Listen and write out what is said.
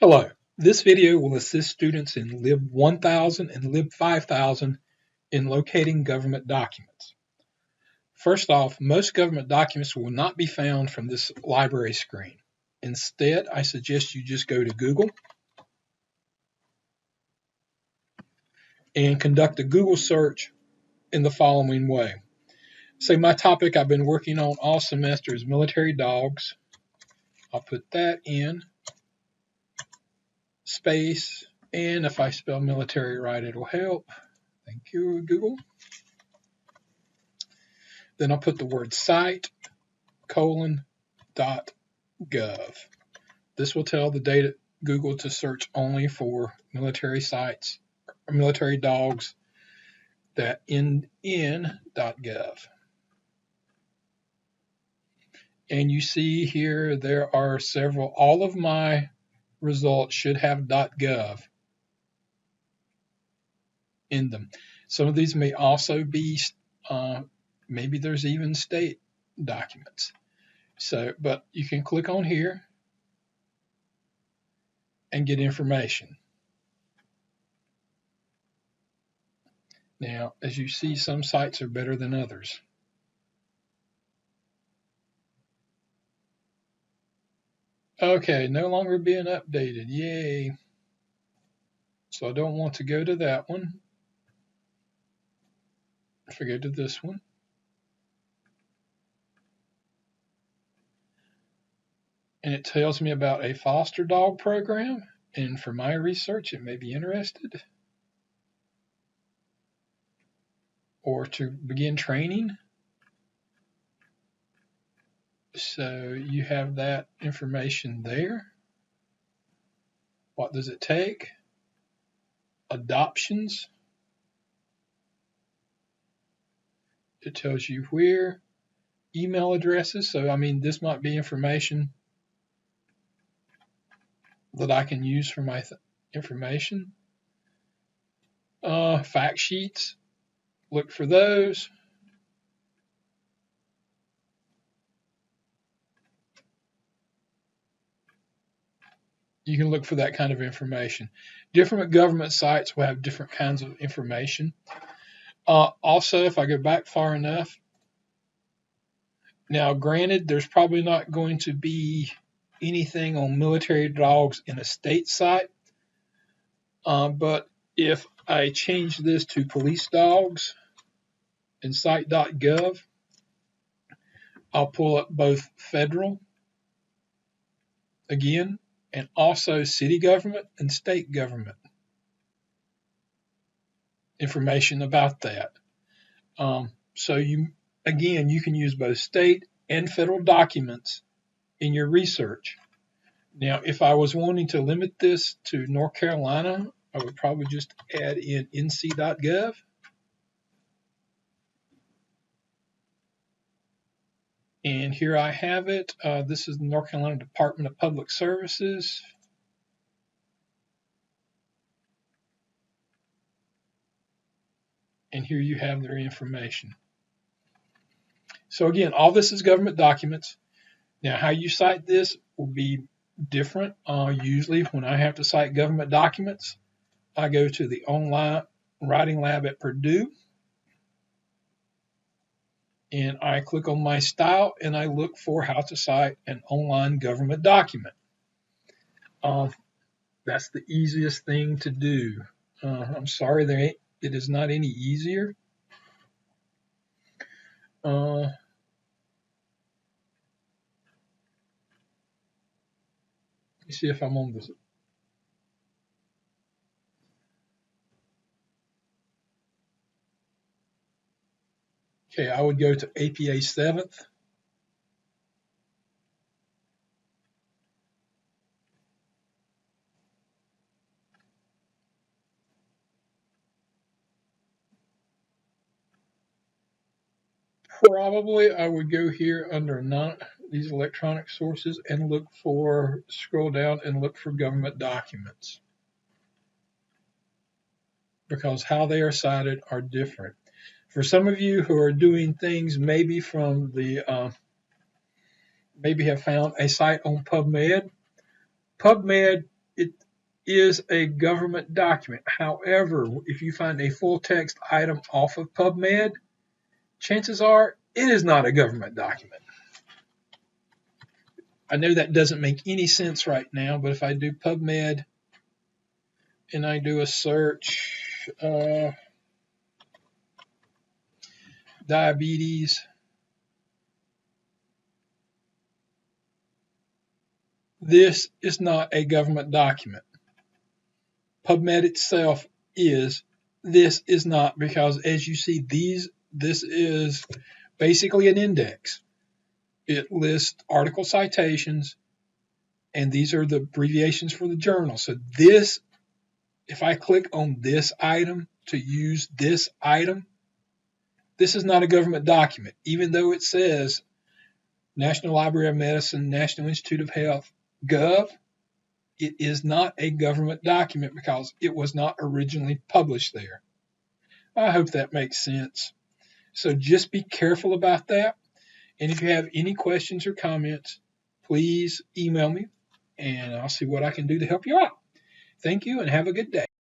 Hello. This video will assist students in Lib 1000 and Lib 5000 in locating government documents. First off, most government documents will not be found from this library screen. Instead, I suggest you just go to Google and conduct a Google search in the following way. Say my topic I've been working on all semester is military dogs. I'll put that in space, and if I spell military right, it'll help. Thank you, Google. Then I'll put the word cite, .gov. This will tell the data Google to search only for military sites or military dogs that end in .gov. And you see here there are several, all of my results should have .gov in them. Some of these may also be, maybe there's even state documents. So, but you can click on here and get information. Now, as you see, some sites are better than others. Okay, no longer being updated. Yay. So I don't want to go to that one. If I go to this one. And it tells me about a foster dog program. And for my research, it may be interested. Or to begin training. So you have that information there. What does it take? Adoptions. It tells you where. Email addresses. So, I mean, this might be information that I can use for my information. Fact sheets. Look for those. You can look for that kind of information. Different government sites will have different kinds of information. Also, if I go back far enough, now granted, there's probably not going to be anything on military dogs in a state site, but if I change this to police dogs in site.gov, I'll pull up both federal, again, and also city government and state government information about that. So you can use both state and federal documents in your research. Now, if I was wanting to limit this to North Carolina, I would probably just add in nc.gov. And here I have it. This is the North Carolina Department of Public Services. And here you have their information. So again, all this is government documents. Now, how you cite this will be different. Usually when I have to cite government documents, I go to the online writing lab at Purdue, and I click on my style and I look for how to cite an online government document. That's the easiest thing to do. I'm sorry, it is not any easier. Let me see if I'm on this. Okay, I would go to APA 7th. Probably I would go here under these electronic sources and scroll down and look for government documents, because how they are cited are different. For some of you who are doing things maybe from the, maybe have found a site on PubMed. PubMed it is a government document. However, if you find a full text item off of PubMed, chances are it is not a government document. I know that doesn't make any sense right now, but if I do PubMed and I do a search, diabetes, this is not a government document. PubMed itself is. This is not, because as you see, this is basically an index. It lists article citations, and these are the abbreviations for the journal. So this, if I click on this item to use this item, this is not a government document, even though it says National Library of Medicine, National Institute of Health, Gov. It is not a government document because it was not originally published there. I hope that makes sense. So just be careful about that. And if you have any questions or comments, please email me, and I'll see what I can do to help you out. Thank you, and have a good day.